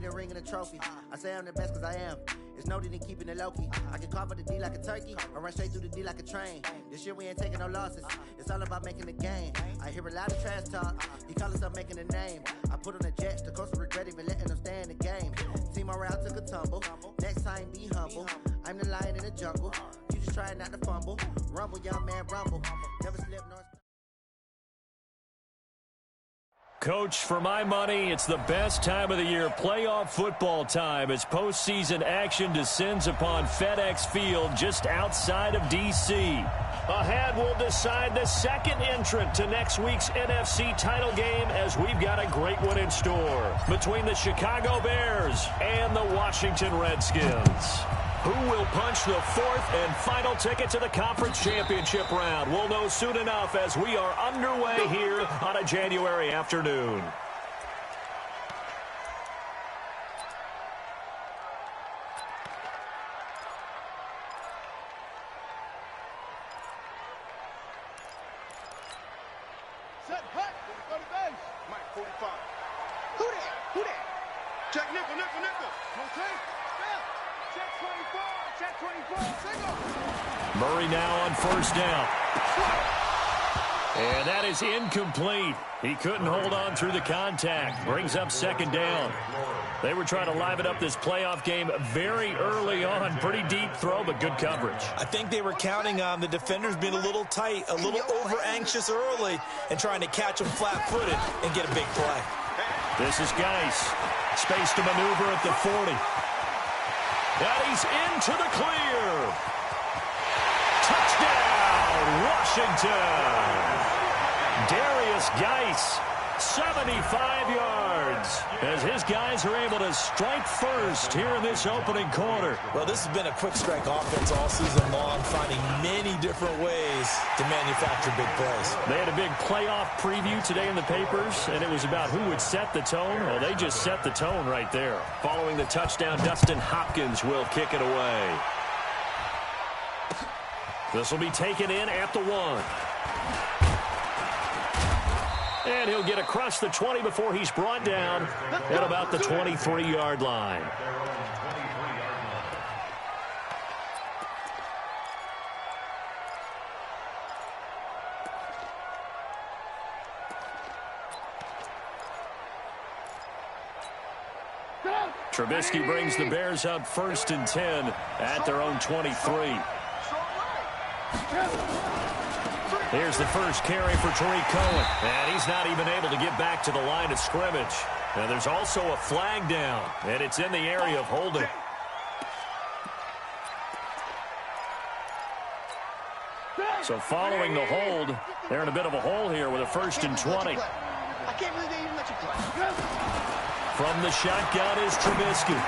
the ring and the trophy. I say I'm the best because I am. It's no need in keeping it low-key. I can carve up the D like a turkey or run straight through the D like a train. This year we ain't taking no losses. It's all about making the game. I hear a lot of trash talk. He call himself making a name. I put on the Jets. The coach will regret even letting them stay in the game. Team around took a tumble. Next time be humble. I'm the lion in the jungle. You just trying not to fumble. Rumble, young man, rumble. Never slip nor... Coach, for my money, it's the best time of the year, playoff football time, as postseason action descends upon FedEx Field just outside of D.C. Ahead, we'll decide the second entrant to next week's NFC title game, as we've got a great one in store between the Chicago Bears and the Washington Redskins. Who will punch the fourth and final ticket to the conference championship round? We'll know soon enough as we are underway here on a January afternoon. Set, hut, go to base. Mike, 45. Who that? Who that? Check nickel. No take. Check 24, check 24, single. Murray now on first down. And that is incomplete. He couldn't hold on through the contact. Brings up second down. They were trying to liven up this playoff game very early on. Pretty deep throw, but good coverage. I think they were counting on the defenders being a little tight, a little over-anxious early, and trying to catch them flat-footed and get a big play. This is Geis. Space to maneuver at the 40. And he's into the clear. Touchdown, Washington. Darius Geis, 75 yards, as his guys are able to strike first here in this opening quarter. Well, this has been a quick strike offense all season long, finding many different ways to manufacture big plays. They had a big playoff preview today in the papers, and it was about who would set the tone. Well, they just set the tone right there. Following the touchdown, Dustin Hopkins will kick it away. This will be taken in at the 1. And he'll get across the 20 before he's brought down at about the 23-yard line. Trubisky brings the Bears up 1st and 10 at their own 23. Here's the first carry for Tariq Cohen. And he's not even able to get back to the line of scrimmage. And there's also a flag down, and it's in the area of holding. So following the hold, they're in a bit of a hole here with a 1st and 20. I can't believe they even let you play. From the shotgun is Trubisky.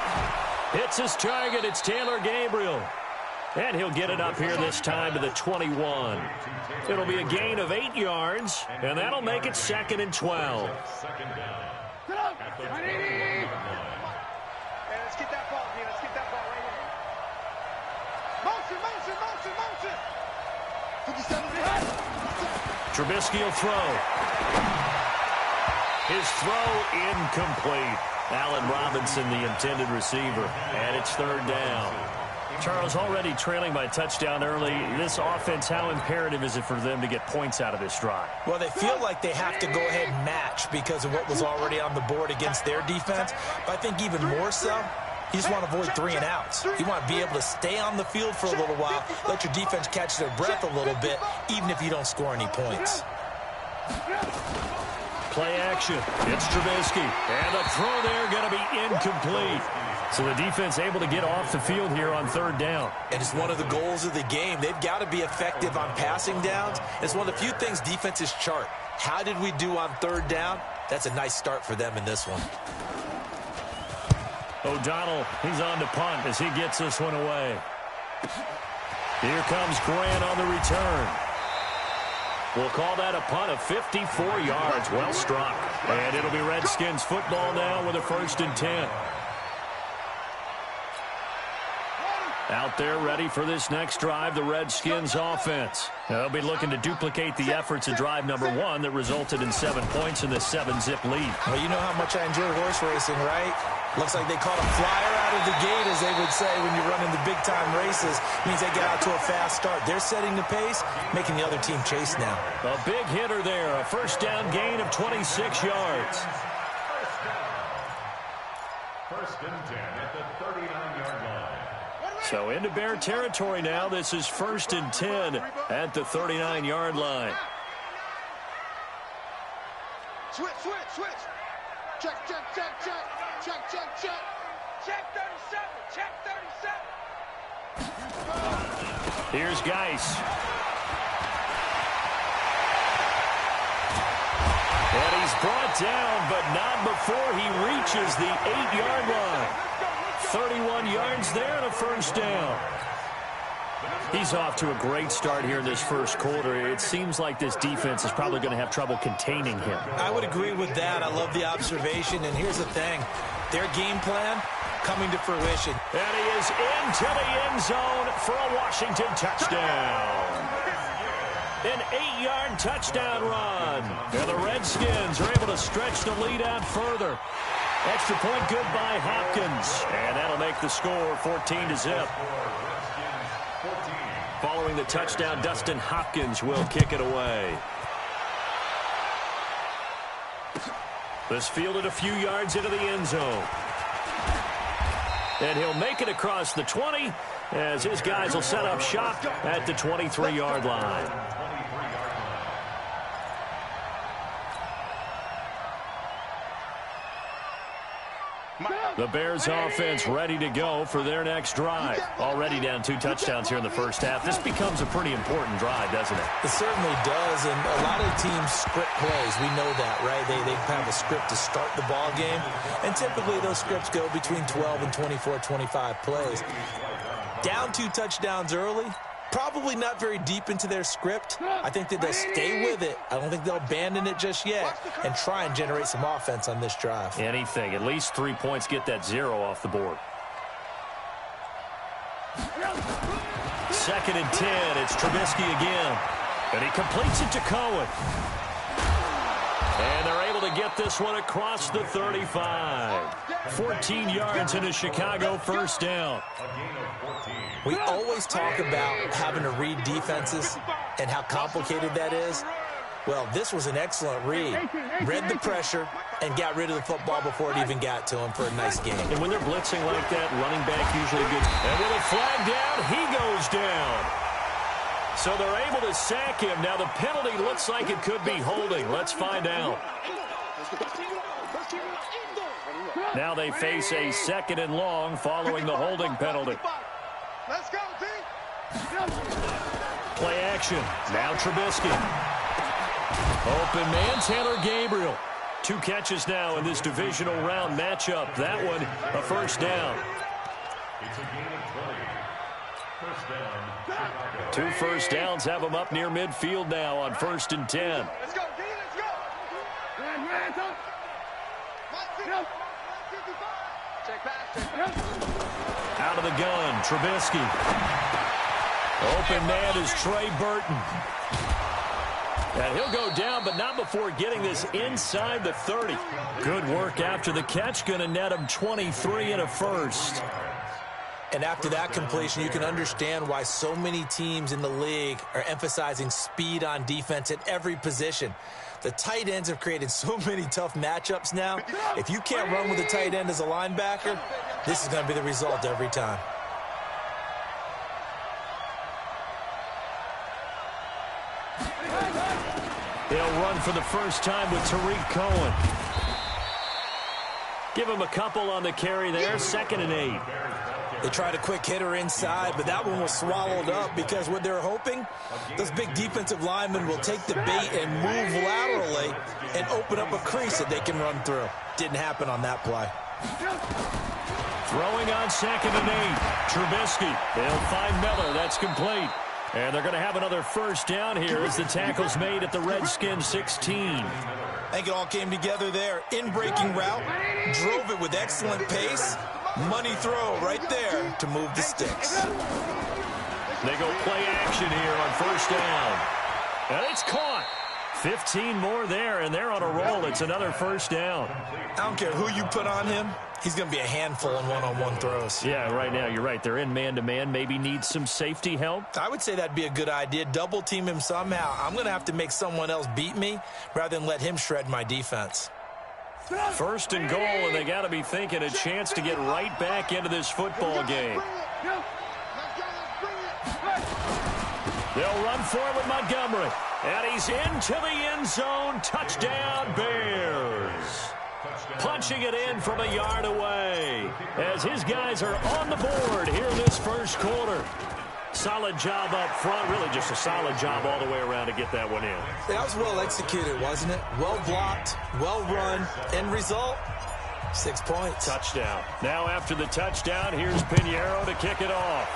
Hits his target. It's Taylor Gabriel. And he'll get it up here this time to the 21. It'll be a gain of 8 yards, and that'll make it 2nd and 12. Let's get that ball, man. Let's get that ball right here. Motion. 57. Trubisky will throw. His throw incomplete. Allen Robinson, the intended receiver, and it's 3rd down. Charles, already trailing by touchdown early. This offense, how imperative is it for them to get points out of this drive? Well, they feel like they have to go ahead and match because of what was already on the board against their defense. But I think even more so, you just want to avoid 3 and outs. You want to be able to stay on the field for a little while, let your defense catch their breath a little bit, even if you don't score any points. Play action. It's Trubisky. And the throw there going to be incomplete. So the defense able to get off the field here on 3rd down. And it's one of the goals of the game. They've got to be effective on passing downs. It's one of the few things defenses chart. How did we do on 3rd down? That's a nice start for them in this one. O'Donnell, he's on to punt as he gets this one away. Here comes Grant on the return. We'll call that a punt of 54 yards. Well struck. And it'll be Redskins football now with a 1st and 10. Out there ready for this next drive, the Redskins offense. They'll be looking to duplicate the efforts of drive number 1 that resulted in 7 points in this 7-zip lead. Well, you know how much I enjoy horse racing, right? Looks like they caught a flyer out of the gate, as they would say when you're running the big-time races. Means they get out to a fast start. They're setting the pace, making the other team chase now. A big hitter there, a first down gain of 26 yards. First and 10 at the 39-yard line. So into Bear territory now. This is first and 10 at the 39-yard line. Switch. Check. Check 37. Here's Geis. And he's brought down, but not before he reaches the 8-yard line. 31 yards there and a first down. He's off to a great start here in this first quarter. It seems like this defense is probably going to have trouble containing him. I would agree with that. I love the observation. And here's the thing. Their game plan coming to fruition. And he is into the end zone for a Washington touchdown. An 8-yard touchdown run. And the Redskins are able to stretch the lead out further. Extra point good by Hopkins. And that'll make the score 14-0. Following the touchdown, Dustin Hopkins will kick it away. This fielded a few yards into the end zone. And he'll make it across the 20 as his guys will set up shop at the 23-yard line. The Bears offense ready to go for their next drive. Already down 2 touchdowns here in the first half. This becomes a pretty important drive, doesn't it? It certainly does, and a lot of teams script plays. We know that, right? They have a script to start the ball game, and typically those scripts go between 12 and 24, 25 plays. Down 2 touchdowns early, probably not very deep into their script. I think that they'll stay with it. I don't think they'll abandon it just yet and try and generate some offense on this drive. Anything. At least 3 points, get that 0 off the board. Second and 10. It's Trubisky again. And he completes it to Cohen. And they're able to get this one across the 35. 14 yards and a Chicago first down. We always talk about having to read defenses and how complicated that is. Well, this was an excellent read. Read the pressure and got rid of the football before it even got to him for a nice game. And when they're blitzing like that, running back usually good. And with a flag down, he goes down. So they're able to sack him. Now the penalty looks like it could be holding. Let's find out. Now they face a 2nd and long following the holding penalty. Let's go, D. Play action. Now Trubisky. Open man, Taylor Gabriel. 2 catches now in this divisional round matchup. That one, a first down. It's a gain of 20. First down, Chicago. 2 first downs have them up near midfield now on 1st and 10. Let's go, D. Let's go. Check pass. Out of the gun, Trubisky. Open man is Trey Burton. And he'll go down, but not before getting this inside the 30. Good work after the catch. Going to net him 23 and a first. And after that completion, you can understand why so many teams in the league are emphasizing speed on defense at every position. The tight ends have created so many tough matchups now. If you can't run with a tight end as a linebacker, this is going to be the result every time. He'll run for the first time with Tariq Cohen. Give him a couple on the carry there. 2nd and 8. They tried a quick hitter inside, but that one was swallowed up because what they're hoping, those big defensive linemen will take the bait and move laterally and open up a crease that they can run through. Didn't happen on that play. Throwing on 2nd and 8. Trubisky. They'll find Miller. That's complete. And they're going to have another first down here as the tackle's made at the Redskins 16. I think it all came together there. In-breaking route, drove it with excellent pace, Money throw right there to move the sticks. They go play action here on first down. And it's caught. 15 more there, and they're on a roll. It's another first down. I don't care who you put on him. He's going to be a handful in one-on-one throws. Yeah, right now, you're right. They're in man-to-man. Maybe need some safety help. I would say that'd be a good idea. Double team him somehow. I'm going to have to make someone else beat me rather than let him shred my defense. First and goal, and they got to be thinking a chance to get right back into this football game. They'll run for it with Montgomery. And he's into the end zone. Touchdown, Bears. Punching it in from a yard away as his guys are on the board here in this first quarter. Solid job up front. Really just a solid job all the way around to get that one in. That was well executed, wasn't it? Well blocked, well run. End result, 6 points. Touchdown. Now after the touchdown, here's Pinheiro to kick it off.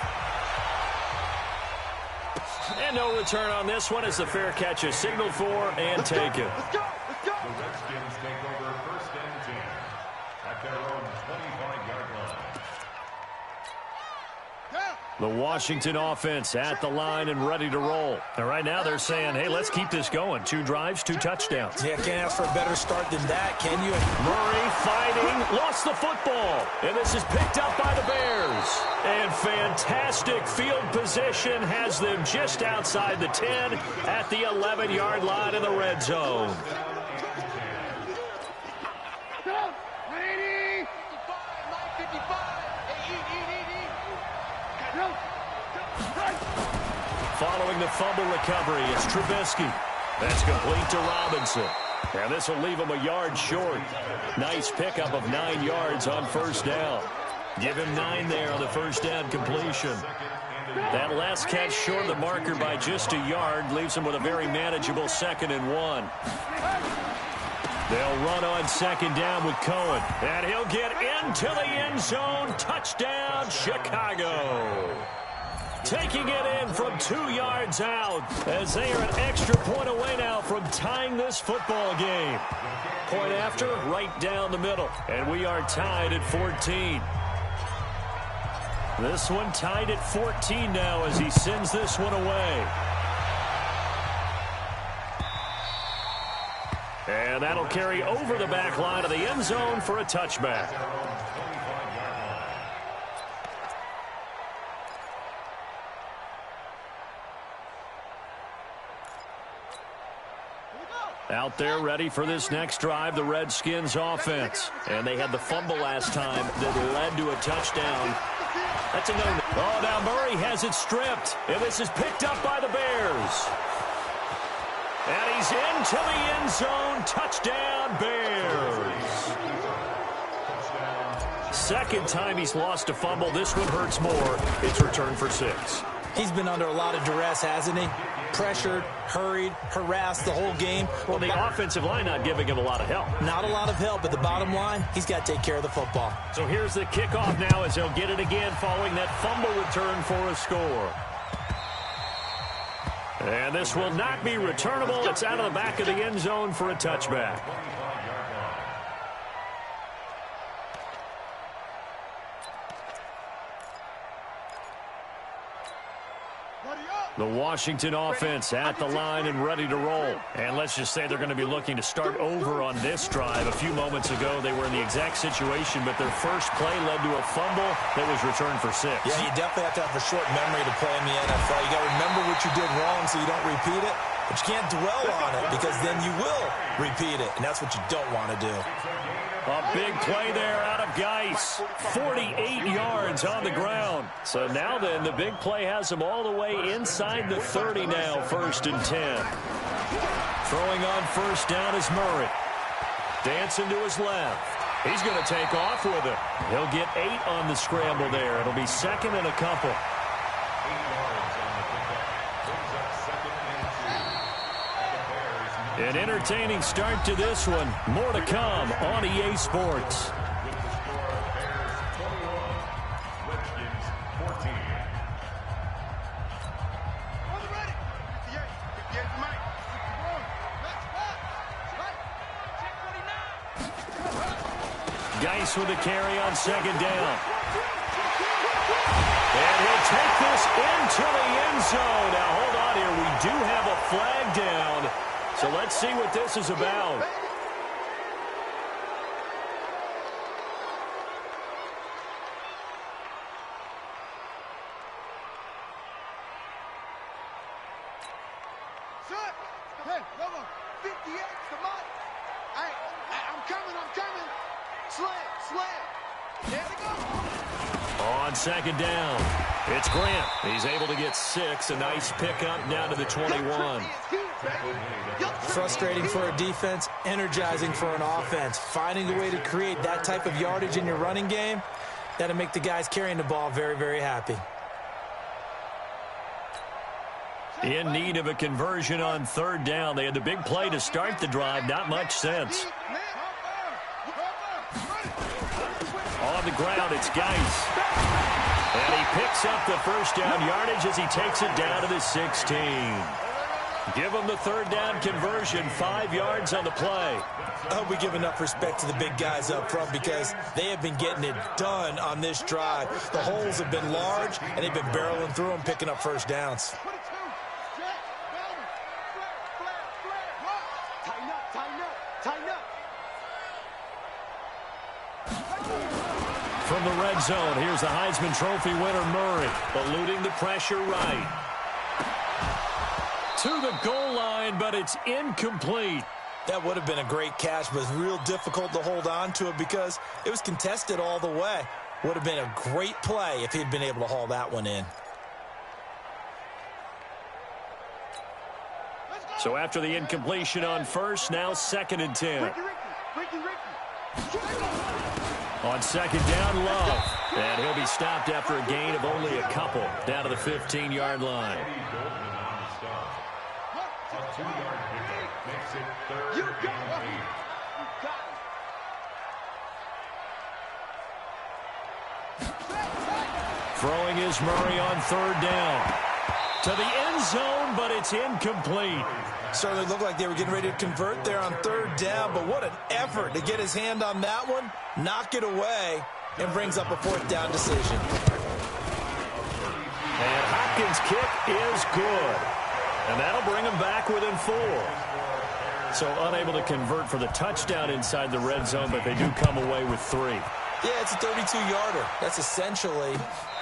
And no return on this one as the fair catch is signaled for and taken. Let's go! Let's go! The Redskins take over first and 10 at their own 25-yard line. The Washington offense at the line and ready to roll. And right now they're saying, hey, let's keep this going. 2 drives, 2 touchdowns. Yeah, can't ask for a better start than that, can you? Murray fighting, lost the football. And this is picked up by the Bears. And fantastic field position has them just outside the 10 at the 11-yard line in the red zone. Following the fumble recovery, it's Trubisky. That's complete to Robinson. And this will leave him a yard short. Nice pickup of 9 yards on first down. Give him 9 there on the first down completion. That last catch short of the marker by just a yard leaves him with a very manageable 2nd and 1. They'll run on 2nd down with Cohen. And he'll get into the end zone. Touchdown, Chicago. Taking it in from 2 yards out as they are an extra point away now from tying this football game. Point after, right down the middle. And we are tied at 14. This one tied at 14 now as he sends this one away. And that'll carry over the back line of the end zone for a touchback. Out there ready for this next drive, the Redskins offense. And they had the fumble last time that led to a touchdown. That's a no. Oh, now Murray has it stripped. And this is picked up by the Bears. And he's into the end zone. Touchdown, Bears. Second time he's lost a fumble. This one hurts more. It's returned for 6. He's been under a lot of duress, hasn't he? Pressured, hurried, harassed the whole game. Well, the offensive line not giving him a lot of help. Not a lot of help, but the bottom line, he's got to take care of the football. So here's the kickoff now as he'll get it again following that fumble return for a score. And this will not be returnable. It's out of the back of the end zone for a touchback. The Washington offense at the line and ready to roll. And let's just say they're going to be looking to start over on this drive. A few moments ago, they were in the exact situation, but their first play led to a fumble that was returned for 6. Yeah, you definitely have to have a short memory to play in the NFL. You got to remember what you did wrong so you don't repeat it, but you can't dwell on it because then you will repeat it, and that's what you don't want to do. A big play there out of Geis. 48 yards on the ground. So now then, the big play has him all the way inside the 30 now, 1st and 10. Throwing on first down is Murray. Dancing to his left. He's going to take off with it. He'll get 8 on the scramble there. It'll be 2nd and a couple. An entertaining start to this one. More to come on EA Sports. With the score, Bears 21, Redskins 14. On the ready. 58, 58, Mike. 61. Check 49. Geis with the carry on second down. And he'll take this into the end zone. Now, hold on here. We do have a flag down. So let's see what this is about. Hey, come on. 58, come on. Hey, I'm coming. Slam. There we go. On second down, it's Grant. He's able to get 6. A nice pickup down to the 21. Frustrating for a defense, energizing for an offense. Finding a way to create that type of yardage in your running game, that'll make the guys carrying the ball very, very happy. In need of a conversion on third down. They had the big play to start the drive. Not much sense. On the ground, it's Geis. And he picks up the first down yardage as he takes it down to the 16. Give him the third down conversion. 5 yards on the play. I hope we give enough respect to the big guys up front because they have been getting it done on this drive. The holes have been large, and they've been barreling through them, picking up first downs. From the red zone, here's the Heisman Trophy winner, Murray, eluding the pressure right. To the goal line, but it's incomplete. That would have been a great catch, but it's real difficult to hold on to it because it was contested all the way. Would have been a great play if he'd been able to haul that one in. So after the incompletion on first, now 2nd and 10. On second down, Love. And he'll be stopped after a gain of only a couple down to the 15-yard line. A 2-yard pickup makes it 3rd and 8. Throwing is Murray on third down. To the end zone, but it's incomplete. Certainly looked like they were getting ready to convert there on third down, but what an effort to get his hand on that one, knock it away, and brings up a 4th down decision. And Hopkins' kick is good. And that'll bring him back within 4. So unable to convert for the touchdown inside the red zone, but they do come away with 3. Yeah, it's a 32-yarder. That's essentially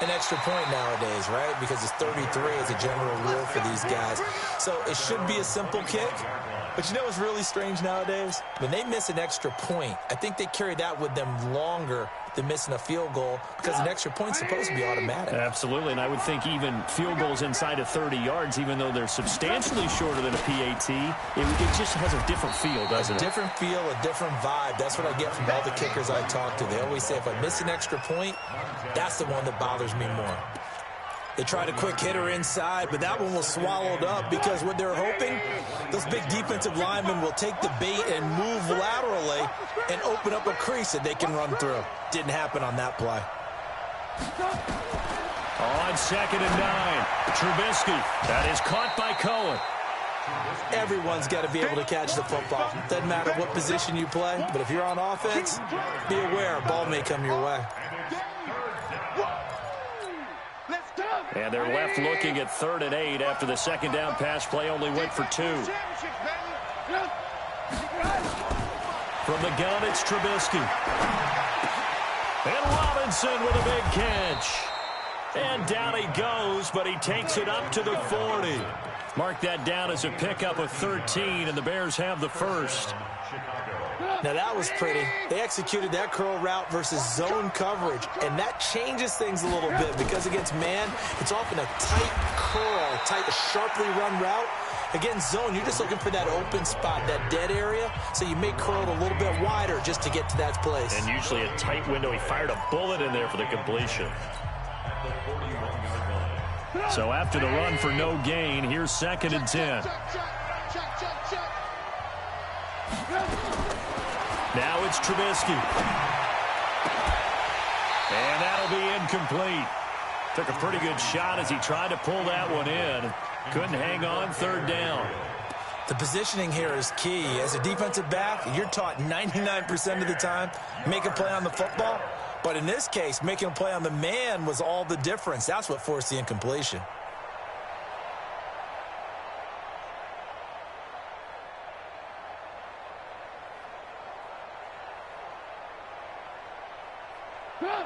an extra point nowadays, right? Because it's 33 as a general rule for these guys. So it should be a simple kick. But you know what's really strange nowadays? When they miss an extra point, I think they carry that with them longer than missing a field goal because an extra point's supposed to be automatic. Absolutely, and I would think even field goals inside of 30 yards, even though they're substantially shorter than a PAT, it just has a different feel, doesn't it? A different feel, a different vibe. That's what I get from all the kickers I talk to. They always say if I miss an extra point, that's the one that bothers me more. They tried a quick hitter inside, but that one was swallowed up because what they're hoping, those big defensive linemen will take the bait and move laterally and open up a crease that they can run through. Didn't happen on that play. On 2nd and 9, Trubisky. That is caught by Cohen. Everyone's got to be able to catch the football. Doesn't matter what position you play, but if you're on offense, be aware a ball may come your way. And they're left looking at 3rd and 8 after the 2nd down pass play only went for 2. From the gun, it's Trubisky. And Robinson with a big catch. And down he goes, but he takes it up to the 40. Mark that down as a pickup of 13, and the Bears have the first. Now that was pretty. They executed that curl route versus zone coverage, and that changes things a little bit because against man, it's often a tight curl, tight, sharply run route. Against zone, you're just looking for that open spot, that dead area, so you may curl it a little bit wider just to get to that place. And usually a tight window. He fired a bullet in there for the completion. So after the run for no gain, here's 2nd and 10. Now it's Trubisky. And that'll be incomplete. Took a pretty good shot as he tried to pull that one in. Couldn't hang on 3rd down. The positioning here is key. As a defensive back, you're taught 99% of the time, make a play on the football. But in this case, making a play on the man was all the difference. That's what forced the incompletion.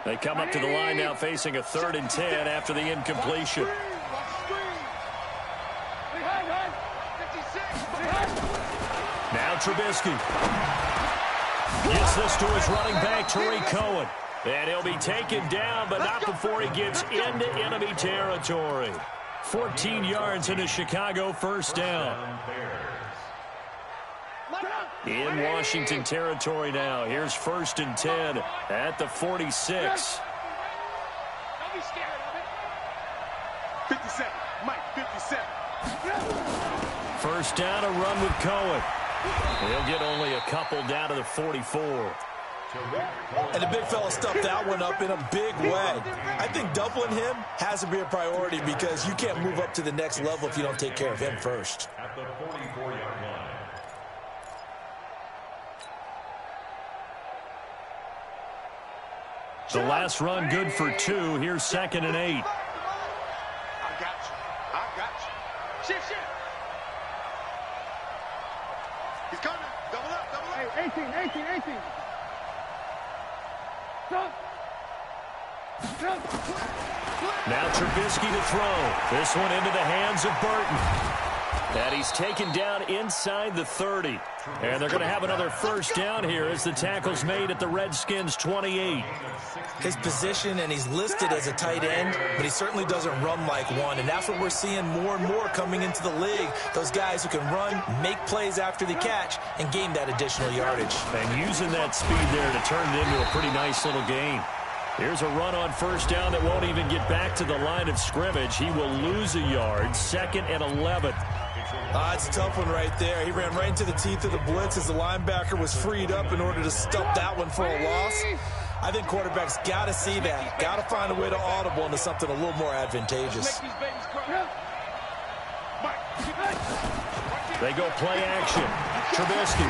They come up to the line now facing a 3rd and 10 after the incompletion. Now Trubisky gets this to his running back, Tariq Cohen. And he'll be taken down, but not before he gets into enemy territory. 14 yards into Chicago, first down. In Washington territory now. Here's 1st and 10 at the 46. Don't be scared of it. 57. Mike, 57. First down, a run with Cohen. He'll get only a couple down to the 44. And the big fella stuffed that one up in a big way. I think doubling him has to be a priority because you can't move up to the next level if you don't take care of him first. At the 44-yard line. The last run good for 2. Here's 2nd and 8. I got you. I got you. Shift, shift. He's coming. Double up, double up. Hey, 18. Jump. Now Trubisky to throw. This one into the hands of Burton. And he's taken down inside the 30. And they're going to have another first down here as the tackle's made at the Redskins 28. His position, and he's listed as a tight end, but he certainly doesn't run like one. And that's what we're seeing more and more coming into the league. Those guys who can run, make plays after the catch, and gain that additional yardage. And using that speed there to turn it into a pretty nice little gain. Here's a run on first down that won't even get back to the line of scrimmage. He will lose a yard. 2nd and 11. It's a tough one right there. He ran right into the teeth of the blitz as the linebacker was freed up in order to stop that one for a loss. I think quarterbacks got to see that. Got to find a way to audible into something a little more advantageous. They go play action. Trubisky.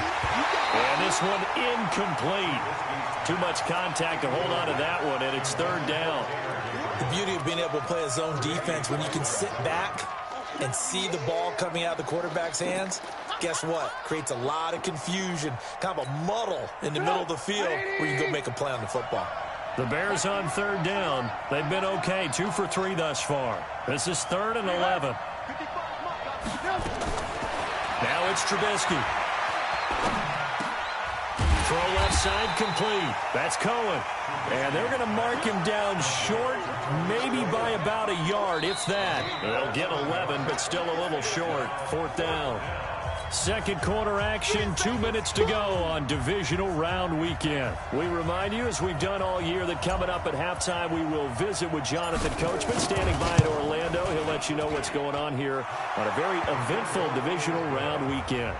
And this one incomplete. Too much contact to hold on to that one, and it's 3rd down. The beauty of being able to play a zone defense when you can sit back and see the ball coming out of the quarterback's hands, guess what? Creates a lot of confusion, kind of a muddle in the middle of the field where you can go make a play on the football. The Bears on 3rd down. They've been okay, 2 for 3 thus far. This is 3rd and 11. Now it's Trubisky. Throw left side complete. That's Cohen. And they're going to mark him down short, maybe by about a yard, if that. They'll get 11, but still a little short. 4th down. Second quarter action, 2 minutes to go on divisional round weekend. We remind you, as we've done all year, that coming up at halftime, we will visit with Jonathan Coachman standing by in Orlando. He'll let you know what's going on here on a very eventful divisional round weekend.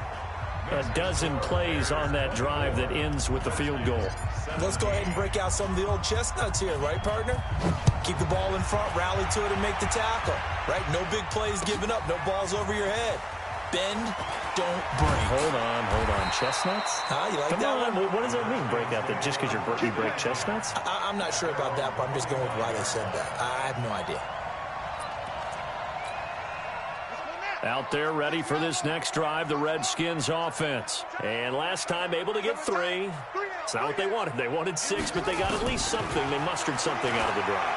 A dozen plays on that drive that ends with the field goal. Let's go ahead and break out some of the old chestnuts here, right, partner? Keep the ball in front, rally to it, and make the tackle, right? No big plays given up, no balls over your head. Bend, don't break. Hold on. Chestnuts? You like Come that on. one? What does that mean, break out? That just because you break chestnuts? I'm not sure about that, but I'm just going with why they said that. I have no idea. Out there ready for this next drive, the Redskins offense. And last time able to get 3. It's not what they wanted. They wanted 6, but they got at least something. They mustered something out of the drive.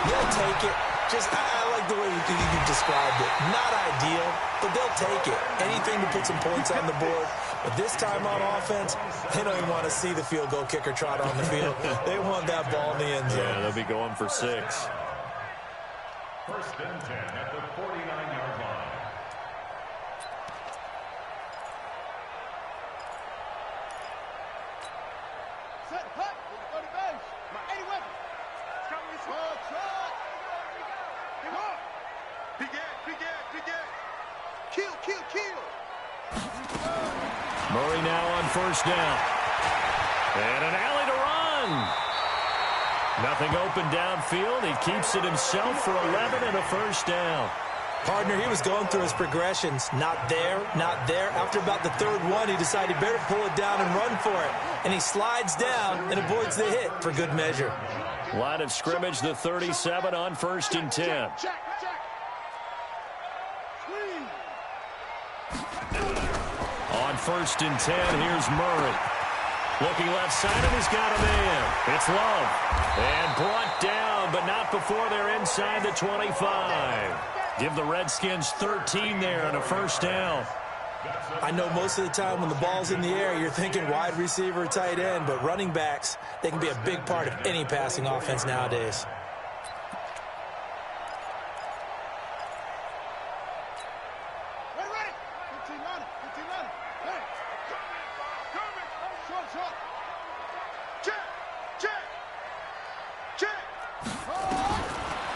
They'll take it. I like the way you described it. Not ideal, but they'll take it. Anything to put some points on the board. But this time on offense, they don't even want to see the field goal kicker trot on the field. They want that ball in the end zone. Yeah, they'll be going for 6. 1st and 10 at the 49-yard line. Set, hut, go to base. Any weapon. Kill. Murray now on first down. And an alley to run. Nothing open downfield. He keeps it himself for 11 and a first down. Partner, he was going through his progressions. Not there, not there. After about the third one, he decided he better pull it down and run for it. And he slides down and avoids the hit for good measure. Line of scrimmage, the 37 on 1st and 10. On 1st and 10, here's Murray. Looking left side, and he's got a man. It's Love. And brought down, but not before they're inside the 25. Give the Redskins 13 there on a 1st down. I know most of the time when the ball's in the air, you're thinking wide receiver, tight end, but running backs, they can be a big part of any passing offense nowadays.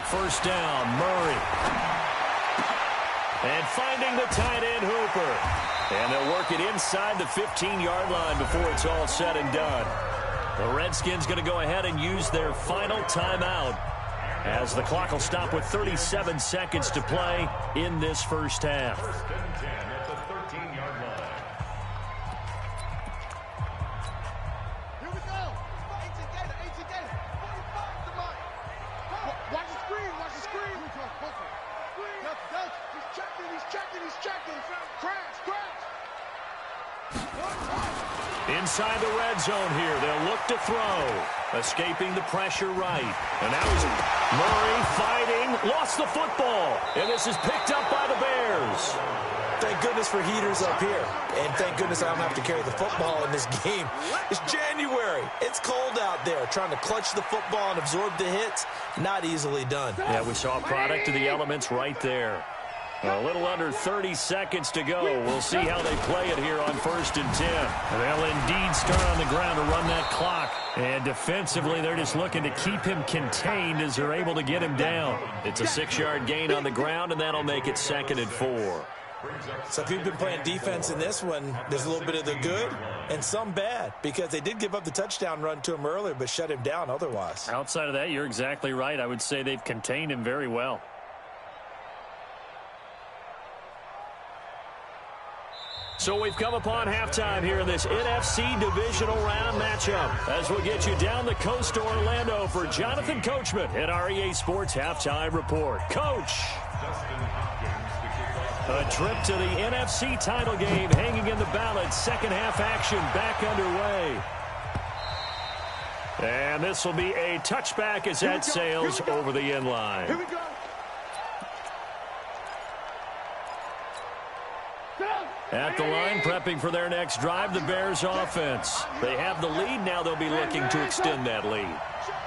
First down, Murray. And finding the tight end, Hooper. And they'll work it inside the 15-yard line before it's all said and done. The Redskins going to go ahead and use their final timeout as the clock will stop with 37 seconds to play in this first half. 1st and 10 at the 13-yard line. Here we go. 18 Gator. 45 to line. Watch the screen. He's checking. Crash. Inside the red zone here, they'll look to throw. Escaping the pressure right. And now he's Murray fighting, lost the football. And this is picked up by the Bears. Thank goodness for heaters up here. And thank goodness I don't have to carry the football in this game. It's January. It's cold out there. Trying to clutch the football and absorb the hits, not easily done. Yeah, we saw a product of the elements right there. A little under 30 seconds to go. We'll see how they play it here on 1st and 10. They'll indeed start on the ground to run that clock. And defensively, they're just looking to keep him contained as they're able to get him down. It's a 6-yard gain on the ground, and that'll make it 2nd and 4. So if you've been playing defense in this one, there's a little bit of the good and some bad, because they did give up the touchdown run to him earlier but shut him down otherwise. Outside of that, you're exactly right. I would say they've contained him very well. So we've come upon halftime here in this NFC Divisional Round matchup as we'll get you down the coast to Orlando for Jonathan Coachman in our EA Sports Halftime Report. Coach! A trip to the NFC title game hanging in the balance. Second half action back underway. And this will be a touchback as that sails over the end line. Here we go. At the line, prepping for their next drive, the Bears offense. They have the lead. Now they'll be looking to extend that lead.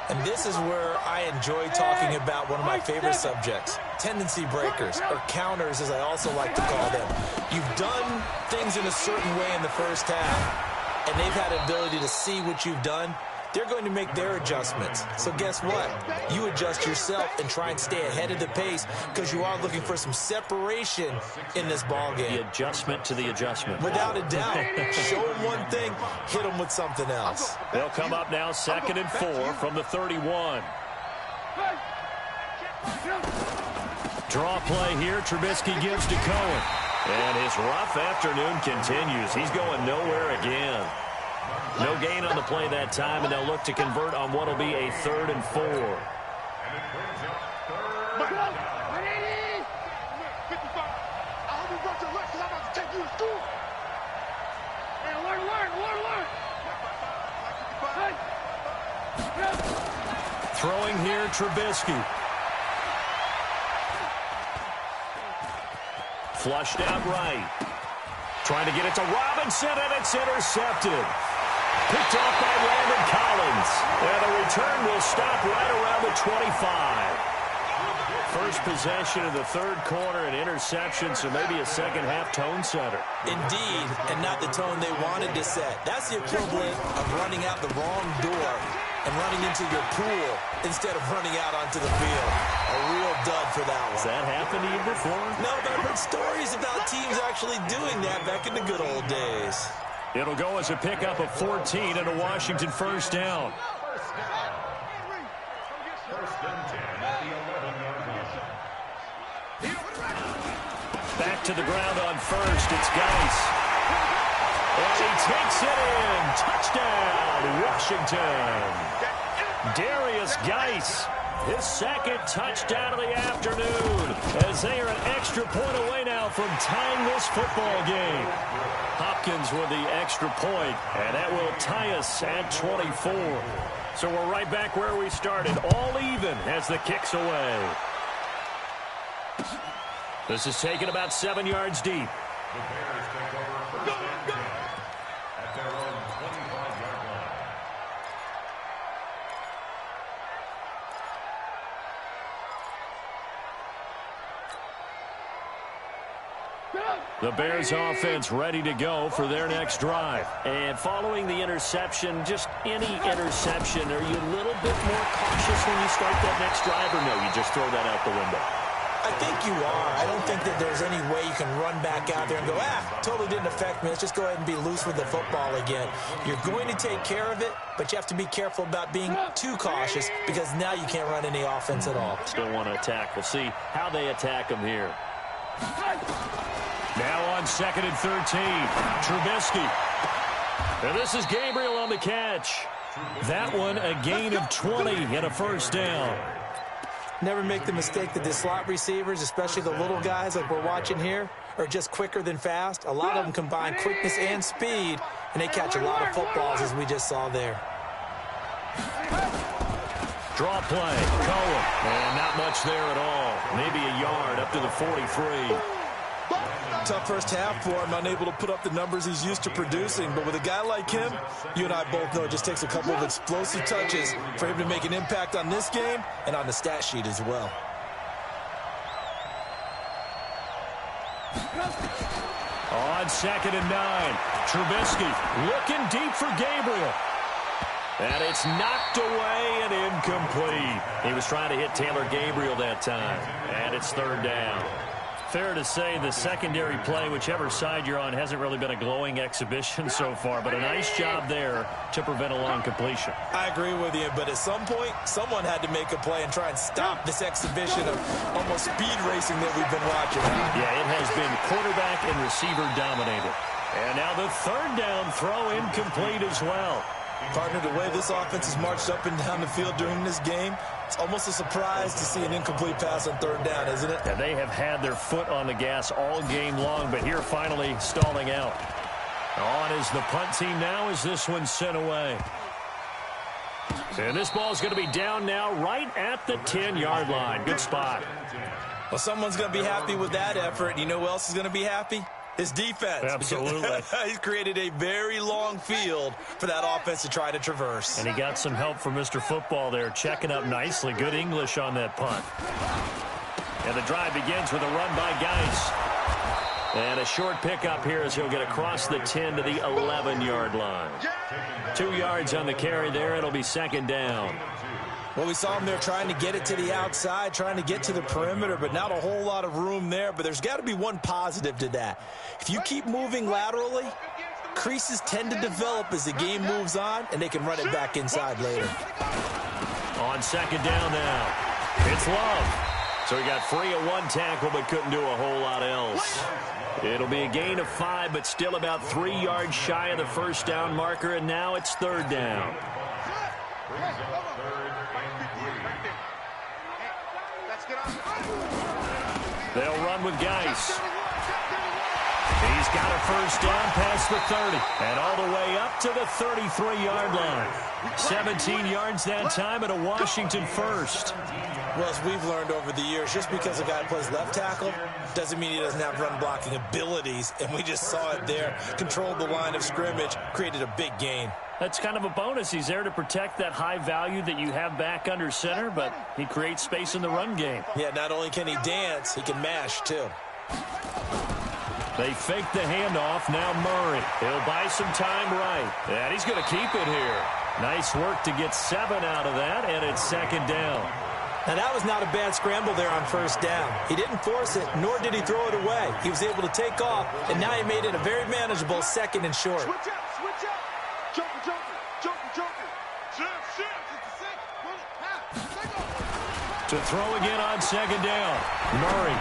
And this is where I enjoy talking about one of my favorite subjects, tendency breakers, or counters as I also like to call them. You've done things in a certain way in the first half, and they've had the ability to see what you've done. They're going to make their adjustments. So guess what? You adjust yourself and try and stay ahead of the pace because you are looking for some separation in this ball game. The adjustment to the adjustment. Without a doubt. Show them one thing, hit them with something else. They'll come up now 2nd and 4 from the 31. Draw play here. Trubisky gives to Cohen. And his rough afternoon continues. He's going nowhere again. No gain on the play that time, and they'll look to convert on what will be a 3rd and 4. And it brings up 3rd. 55. I hope you brought your left because I'm about to take you to school. Hey, learn. Throwing here, Trubisky. Flushed out right. Trying to get it to Robinson, and it's intercepted. Picked off by Landon Collins. And the return will stop right around the 25. First possession of the 3rd quarter, an interception, so maybe a second half tone setter. Indeed, and not the tone they wanted to set. That's the equivalent of running out the wrong door and running into your pool instead of running out onto the field. A real dud for that one. Has that happened to you before? No, but I've heard stories about teams actually doing that back in the good old days. It'll go as a pickup of 14 and a Washington first down. First and 10 at the 11-yard line. Back to the ground on first. It's Geis. And he takes it in. Touchdown, Washington. Darius Geis, his second touchdown of the afternoon, as they are an extra point away now from tying this football game. Hopkins with the extra point, and that will tie us at 24. So we're right back where we started, all even as the kick's away. This is taken about 7 yards deep. The Bears take over first and 10 at their own 25-yard line. The Bears offense ready to go for their next drive. And following the interception, just any interception, are you a little bit more cautious when you start that next drive, or no, you just throw that out the window? I think you are. I don't think that there's any way you can run back out there and go, totally didn't affect me. Let's just go ahead and be loose with the football again. You're going to take care of it, but you have to be careful about being too cautious because now you can't run any offense at all. Still want to attack. We'll see how they attack them here. Now on 2nd and 13, Trubisky. And this is Gabriel on the catch. That one a gain of 20 and a first down. Never make the mistake that the slot receivers, especially the little guys like we're watching here, are just quicker than fast. A lot of them combine quickness and speed, and they catch a lot of footballs, as we just saw there. Draw play, Cohen, and not much there at all. Maybe a yard up to the 43. Tough first half for him, unable to put up the numbers he's used to producing. But with a guy like him, you and I both know it just takes a couple of explosive touches for him to make an impact on this game and on the stat sheet as well. On 2nd and 9, Trubisky looking deep for Gabriel. And it's knocked away and incomplete. He was trying to hit Taylor Gabriel that time. And it's 3rd down. Fair to say the secondary play, whichever side you're on, hasn't really been a glowing exhibition so far, but a nice job there to prevent a long completion. I agree with you, but at some point, someone had to make a play and try and stop this exhibition of almost speed racing that we've been watching. Yeah, it has been quarterback and receiver dominated. And now the 3rd down throw incomplete as well. Partner, the way this offense has marched up and down the field during this game, it's almost a surprise to see an incomplete pass on 3rd down, isn't it? And they have had their foot on the gas all game long, but here finally stalling out. On is the punt team now as this one's sent away. And this ball's going to be down now right at the 10-yard line. Good spot. Well, someone's going to be happy with that effort. You know who else is going to be happy? His defense. Absolutely. He's created a very long field for that offense to try to traverse. And he got some help from Mr. Football there, checking up nicely. Good English on that punt. And the drive begins with a run by Geis. And a short pickup here as he'll get across the 10 to the 11-yard line. 2 yards on the carry there. It'll be 2nd down. Well, we saw him there trying to get it to the outside, trying to get to the perimeter, but not a whole lot of room there. But there's got to be one positive to that. If you keep moving laterally, creases tend to develop as the game moves on, and they can run it back inside later. On 2nd down now, it's Love. So he got free of one tackle but couldn't do a whole lot else. It'll be a gain of 5, but still about 3 yards shy of the first down marker, and now it's 3rd down. They'll run with Geis. He's got a first down past the 30 and all the way up to the 33-yard line. 17 yards that time and a Washington first. Well, as we've learned over the years, just because a guy plays left tackle doesn't mean he doesn't have run blocking abilities, and we just saw it there. Controlled the line of scrimmage, created a big gain. That's kind of a bonus. He's there to protect that high value that you have back under center, but he creates space in the run game. Yeah, not only can he dance, he can mash, too. They fake the handoff. Now Murray. He'll buy some time right. And he's going to keep it here. Nice work to get 7 out of that, and it's 2nd down. Now, that was not a bad scramble there on first down. He didn't force it, nor did he throw it away. He was able to take off, and now he made it a very manageable 2nd and short. Switch up, switch up. Jumper. To throw again on 2nd down. Murray.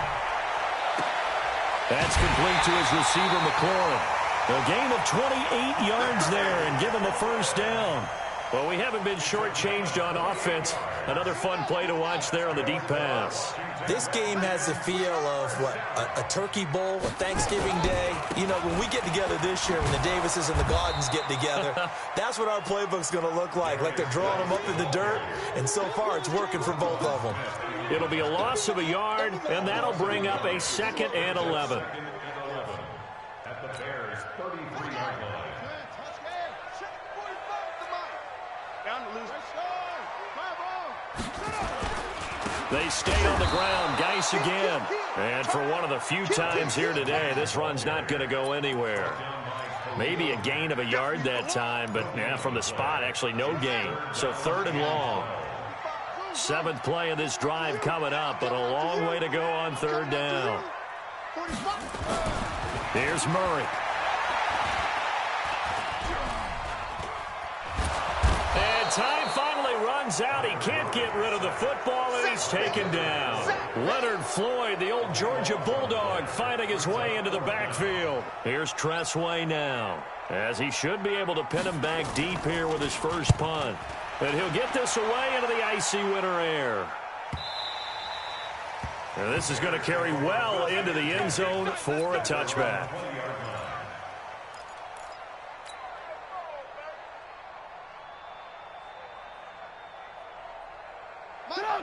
That's complete to his receiver, McLaurin. A gain of 28 yards there and given the first down. Well, we haven't been shortchanged on offense. Another fun play to watch there on the deep pass. This game has the feel of, what, a turkey bowl, a Thanksgiving day. You know, when we get together this year, when the Davises and the Gardens get together, that's what our playbook's going to look like they're drawing them up in the dirt, and so far it's working for both of them. It'll be a loss of a yard, and that'll bring up a 2nd and 11. At the Bears' 33-yard line. They stay on the ground. Geis again. And for one of the few times here today, this run's not going to go anywhere. Maybe a gain of a yard that time, but yeah, from the spot, actually no gain. So 3rd and long. 7th play of this drive coming up, but a long way to go on 3rd down. Here's Murray. And time finally runs out. He can't get rid of the football, and he's taken down. Leonard Floyd, the old Georgia Bulldog, fighting his way into the backfield. Here's Tressway now, as he should be able to pin him back deep here with his first punt. And he'll get this away into the icy winter air. And this is going to carry well into the end zone for a touchback.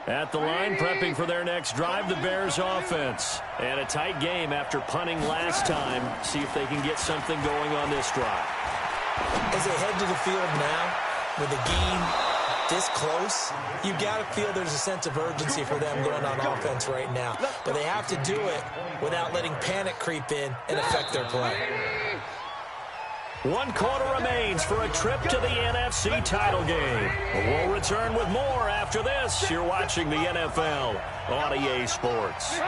At the line, prepping for their next drive, the Bears offense. And a tight game after punting last time. See if they can get something going on this drive. As they head to the field now, with the game this close, you've got to feel there's a sense of urgency for them going on offense right now. But they have to do it without letting panic creep in and affect their play. 1 quarter remains for a trip to the NFC title game. We'll return with more after this. You're watching the NFL on EA Sports.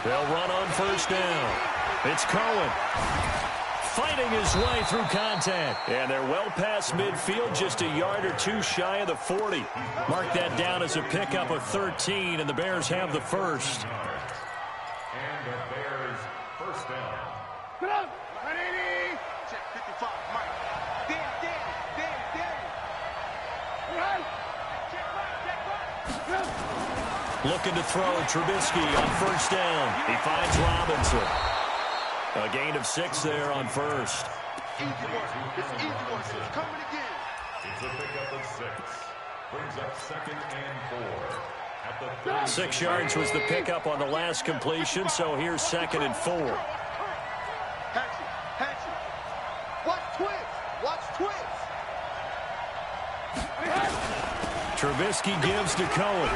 They'll run on 1st down. It's Cohen fighting his way through contact. And they're well past midfield, just a yard or 2 shy of the 40. Mark that down as a pickup of 13, and the Bears have the first. And the Bears' first down. Get up! Check 55, Mike. Looking to throw, Trubisky on 1st down. He finds Robinson. A gain of 6 there on 1st. Easy one. It's easy one. It's coming again. It's a pickup of 6. Brings up 2nd and 4. At the 6 yards was the pickup on the last completion, so here's 2nd and 4. Hatchet. Watch twins. Trubisky gives to Cohen.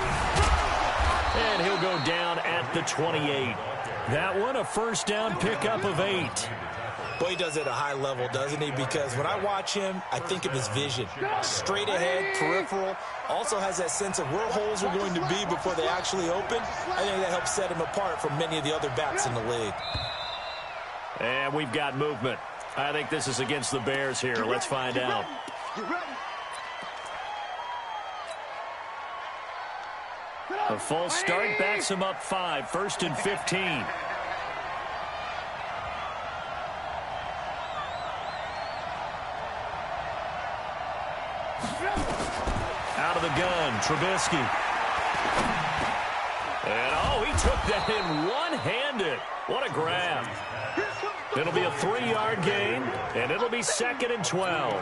And he'll go down at the 28. That one, a 1st down pickup of 8. Boy, he does it at a high level, doesn't he? Because when I watch him, I think of his vision. Straight ahead, peripheral. Also has that sense of where holes are going to be before they actually open. I think that helps set him apart from many of the other backs in the league. And we've got movement. I think this is against the Bears here. Let's find out. A false start backs him up 5. 1st and 15. Out of the gun, Trubisky. And, oh, he took that in one-handed. What a grab. It'll be a 3-yard gain, and it'll be 2nd and 12.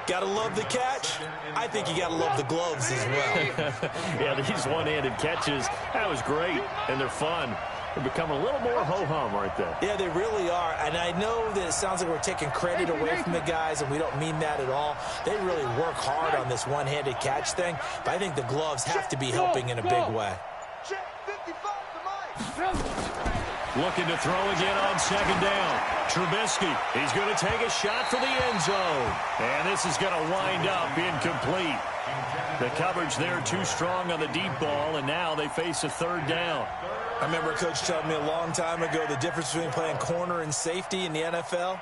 Gotta love the catch. I think you gotta love the gloves as well. Yeah, these one-handed catches, that was great, and they're fun. They're becoming a little more ho-hum right there. Yeah, they really are. And I know that it sounds like we're taking credit away from the guys, and we don't mean that at all. They really work hard on this one-handed catch thing, but I think the gloves have to be helping in a big way. Looking to throw again on 2nd down. Trubisky, he's going to take a shot for the end zone. And this is going to wind up incomplete. The coverage there too strong on the deep ball, and now they face a 3rd down. I remember Coach telling me a long time ago the difference between playing corner and safety in the NFL.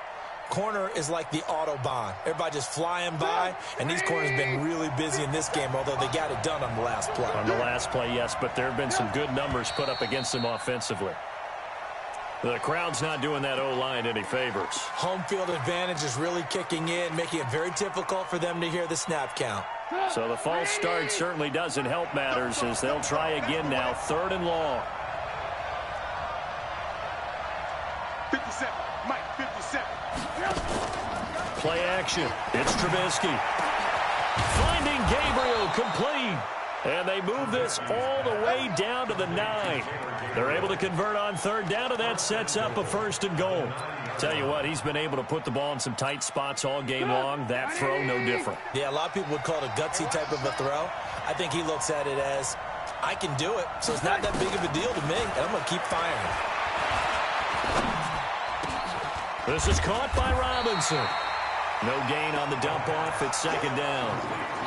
Corner is like the Autobahn. Everybody just flying by, and these corners have been really busy in this game, although they got it done on the last play. On the last play, yes, but there have been some good numbers put up against them offensively. The crowd's not doing that O-line any favors. Home field advantage is really kicking in, making it very difficult for them to hear the snap count. So the false start certainly doesn't help matters as they'll try again now, 3rd and long. 57, Mike, 57. Play action. It's Trubisky. Finding Gabriel, complete. And they move this all the way down to the 9. They're able to convert on 3rd down, and that sets up a 1st and goal. Tell you what, he's been able to put the ball in some tight spots all game long. That throw, no different. Yeah, a lot of people would call it a gutsy type of a throw. I think he looks at it as, I can do it, so it's not that big of a deal to me, and I'm going to keep firing. This is caught by Robinson. No gain on the dump off. It's 2nd down.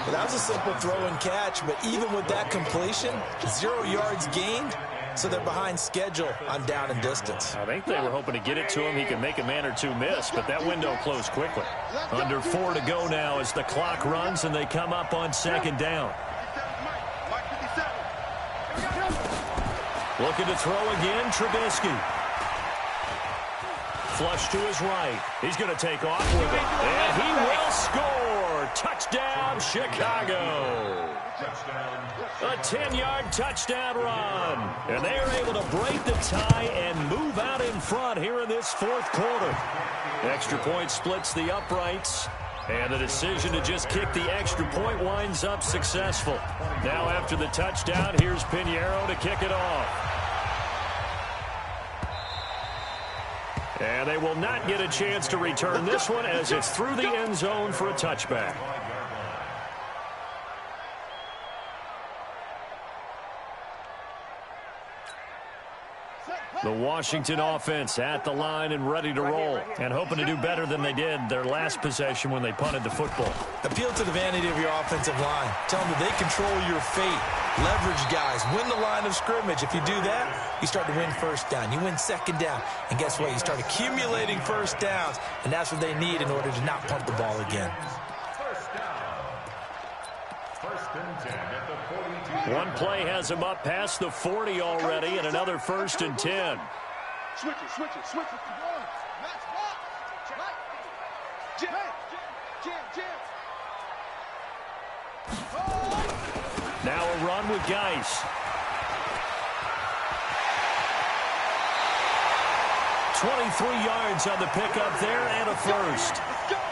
Well, that was a simple throw and catch, but even with that completion, 0 yards gained, so they're behind schedule on down and distance. I think they were hoping to get it to him. He could make a man or two miss, but that window closed quickly. Under 4 to go now as the clock runs and they come up on 2nd down. Looking to throw again, Trubisky. Flush to his right. He's going to take off with it. And he will score. Touchdown, Chicago. A 10-yard touchdown run. And they are able to break the tie and move out in front here in this 4th quarter. Extra point splits the uprights. And the decision to just kick the extra point winds up successful. Now after the touchdown, here's Pinheiro to kick it off. And they will not get a chance to return this one as it's through the end zone for a touchback. The Washington offense at the line and ready to roll, and hoping to do better than they did their last possession when they punted the football. Appeal to the vanity of your offensive line. Tell them that they control your fate. Leverage guys. Win the line of scrimmage. If you do that, you start to win 1st down. You win 2nd down. And guess what? You start accumulating 1st downs, and that's what they need in order to not punt the ball again. 1st and 10 at the 42. One play has him up past the 40 already, and another 1st and 10. Switch it. Match box. Jam. Now a run with Geis. 23 yards on the pickup there and a 1st.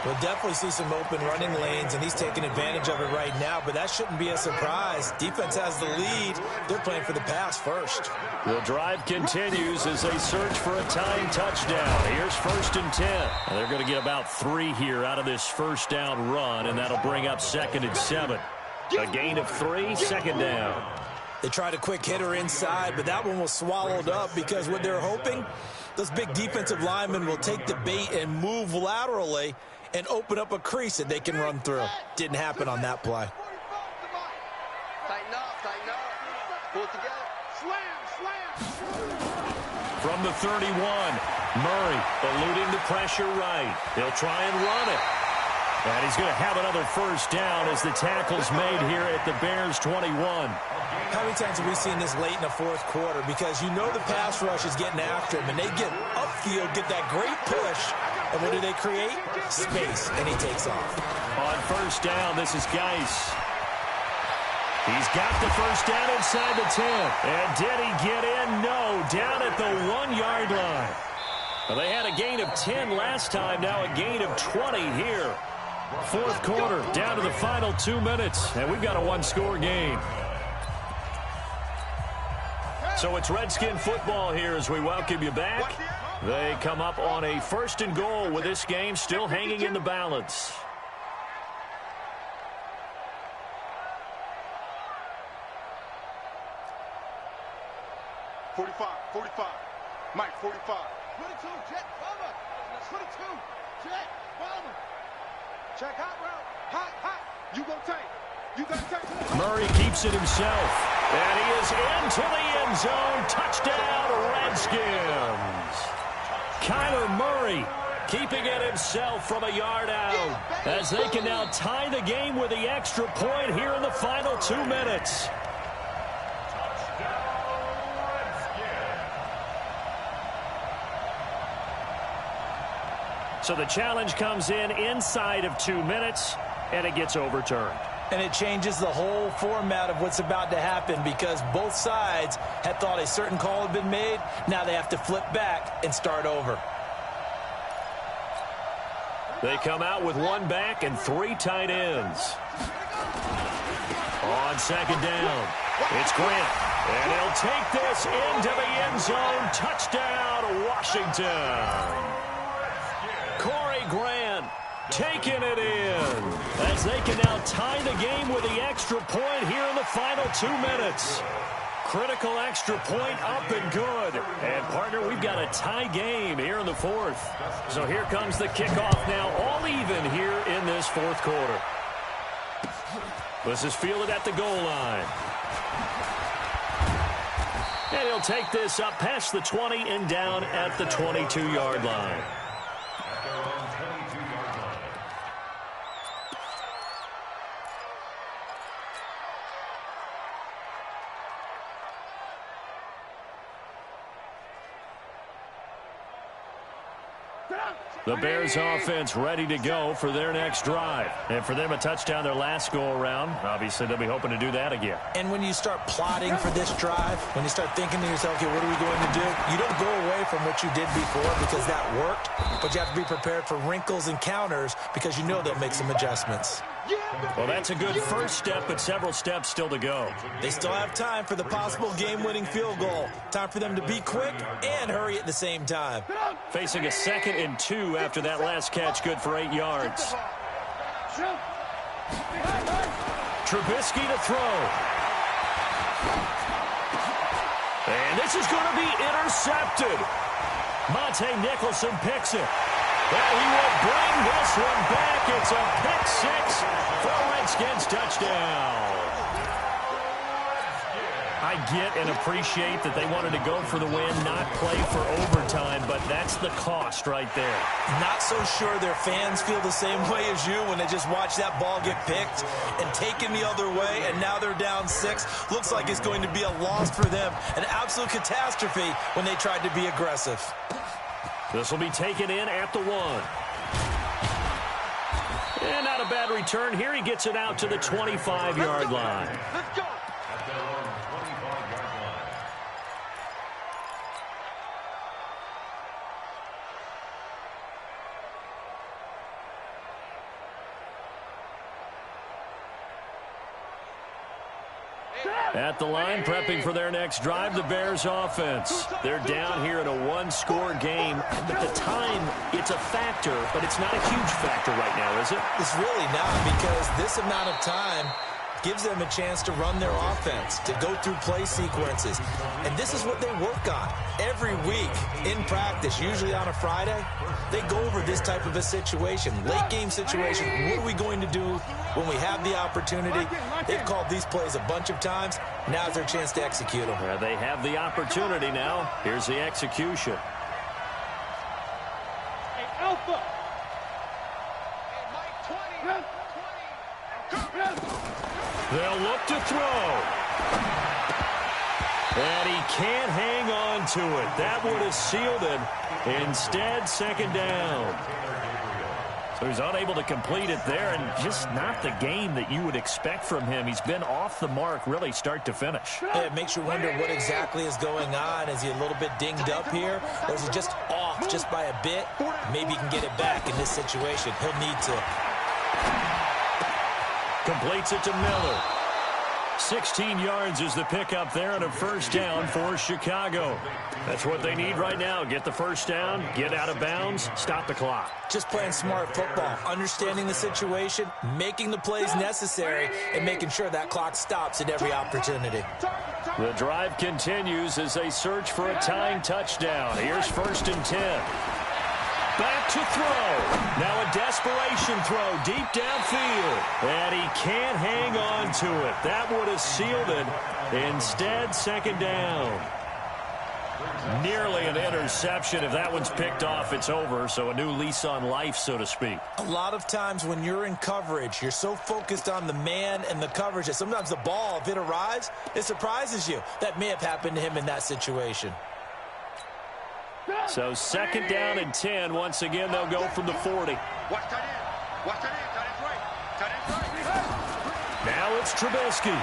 We'll definitely see some open running lanes, and he's taking advantage of it right now, but that shouldn't be a surprise. Defense has the lead. They're playing for the pass first. The drive continues as they search for a tying touchdown. Here's 1st and 10. And they're going to get about 3 here out of this 1st down run, and that'll bring up 2nd and 7. A gain of 3, 2nd down. They tried a quick hitter inside, but that one was swallowed up because what they're hoping, those big defensive linemen will take the bait and move laterally and open up a crease that they can run through. Didn't happen on that play. Tighten up. Pull it together. Slam. From the 31, Murray eluding the pressure right. He'll try and run it. And he's going to have another 1st down as the tackle's made here at the Bears 21. How many times have we seen this late in the 4th quarter? Because you know the pass rush is getting after him, and they get upfield, get that great push, and what do they create? Space, and he takes off. On 1st down, this is Geis. He's got the 1st down inside the 10. And did he get in? No, down at the 1-yard line. Well, they had a gain of 10 last time, now a gain of 20 here. 4th quarter, down to the final 2 minutes, and we've got a 1-score game. So it's Redskin football here as we welcome you back. They come up on a 1st and goal with this game still hanging in the balance. Mike, 45. 22, Jet, bomber. 22, Jet, bomber. Check hot route. Hot. You gonna take. You gotta take. Murray keeps it himself. And he is into the end zone. Touchdown, Redskins. Kyler Murray keeping it himself from a yard out as they can now tie the game with the extra point here in the final 2 minutes. So the challenge comes in inside of 2 minutes, and it gets overturned. And it changes the whole format of what's about to happen because both sides had thought a certain call had been made. Now they have to flip back and start over. They come out with one back and 3 tight ends. On second down, it's Grant. And he'll take this into the end zone. Touchdown, Washington. Corey Grant taking it in as they can now tie the game with the extra point here in the final 2 minutes. Critical extra point up and good. And, partner, we've got a tie game here in the fourth. So here comes the kickoff now, all even here in this fourth quarter. This is fielded at the goal line. And he'll take this up past the 20 and down at the 22-yard line. The Bears offense ready to go for their next drive. And for them, a touchdown their last go-around. Obviously, they'll be hoping to do that again. And when you start plotting for this drive, when you start thinking to yourself, okay, what are we going to do? You don't go away from what you did before because that worked, but you have to be prepared for wrinkles and counters because you know they'll make some adjustments. Well, that's a good first step, but several steps still to go. They still have time for the possible game-winning field goal. Time for them to be quick and hurry at the same time. Facing a 2nd and 2 after that last catch, good for 8 yards. Trubisky to throw. And this is going to be intercepted. Monte Nicholson picks it. Well, he will bring this one back. It's a pick 6 for a Redskins touchdown. I get and appreciate that they wanted to go for the win, not play for overtime, but that's the cost right there. Not so sure their fans feel the same way as you when they just watch that ball get picked and taken the other way, and now they're down 6. Looks like it's going to be a loss for them, an absolute catastrophe when they tried to be aggressive. This will be taken in at the 1. And not a bad return here. He gets it out to the 25-yard line. Let's go. At the line, prepping for their next drive, the Bears offense. They're down here in a 1-score game. At the time, it's a factor, but it's not a huge factor right now, is it? It's really not, because this amount of time gives them a chance to run their offense, to go through play sequences. And this is what they work on every week in practice, usually on a Friday. They go over this type of a situation, late game situation. What are we going to do when we have the opportunity? They've called these plays a bunch of times. Now's their chance to execute them. They have the opportunity now. Here's the execution. Hey, Alpha. Hey, Mike, 20. They'll look to throw. And he can't hang on to it. That would have sealed it. Instead, 2nd down. So he's unable to complete it there, and just not the game that you would expect from him. He's been off the mark, really, start to finish. It makes you wonder what exactly is going on. Is he a little bit dinged up here, or is he just off just by a bit? Maybe he can get it back in this situation. He'll need to. Completes it to Miller. 16 yards is the pickup there and a 1st down for Chicago. That's what they need right now. Get the 1st down, get out of bounds, stop the clock. Just playing smart football, understanding the situation, making the plays necessary, and making sure that clock stops at every opportunity. The drive continues as they search for a tying touchdown. Here's 1st and 10. Back to throw. Now a desperation throw deep downfield. And he can't hang on to it. That would have sealed it. Instead, 2nd down. Nearly an interception. If that one's picked off, it's over. So a new lease on life, so to speak. A lot of times when you're in coverage, you're so focused on the man and the coverage that sometimes the ball, if it arrives, it surprises you. That may have happened to him in that situation. So second down and 10. Once again, they'll go from the 40. Watch tight end. Watch tight end. Tight end's right. Tight end's right. Now it's Trubisky.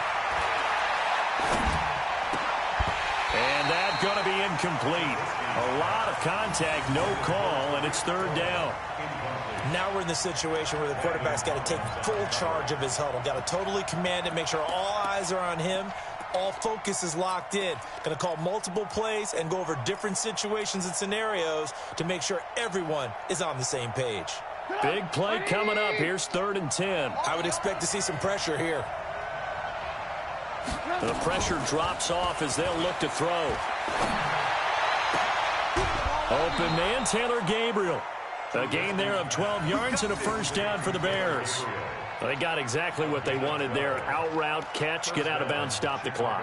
And that's going to be incomplete. A lot of contact, no call, and it's third down. Now we're in the situation where the quarterback's got to take full charge of his huddle. Got to totally command it, make sure all eyes are on him. All focus is locked in. Going to call multiple plays and go over different situations and scenarios to make sure everyone is on the same page. Big play coming up. Here's third and 10. I would expect to see some pressure here. The pressure drops off as they'll look to throw. Open man, Taylor Gabriel. A gain there of 12 yards and a first down for the Bears. They got exactly what they wanted there. Out route, catch, get out of bounds, stop the clock.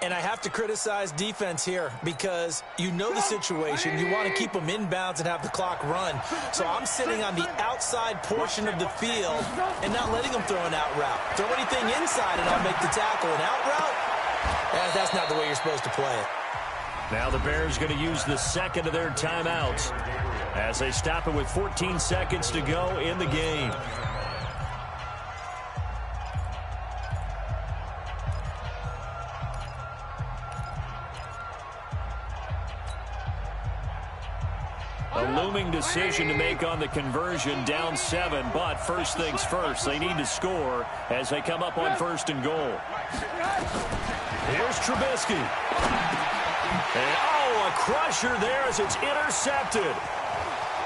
And I have to criticize defense here because you know the situation. You want to keep them inbounds and have the clock run. So I'm sitting on the outside portion of the field and not letting them throw an out route. Throw anything inside and I'll make the tackle. An out route? That's not the way you're supposed to play it. Now the Bears going to use the second of their timeouts as they stop it with 14 seconds to go in the game. A looming decision to make on the conversion, down 7, but first things first, they need to score as they come up on first and goal. Here's Trubisky. And, oh, a crusher there as it's intercepted.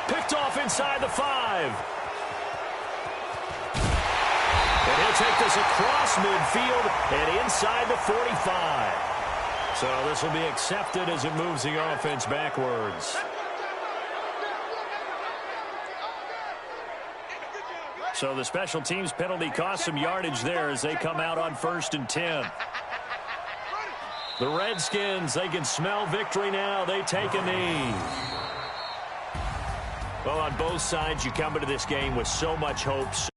Picked off inside the 5. And he'll take this across midfield and inside the 45. So this will be accepted as it moves the offense backwards. So the special teams penalty cost some yardage there as they come out on first and 10. The Redskins, they can smell victory now. They take a knee. Well, on both sides, you come into this game with so much hope.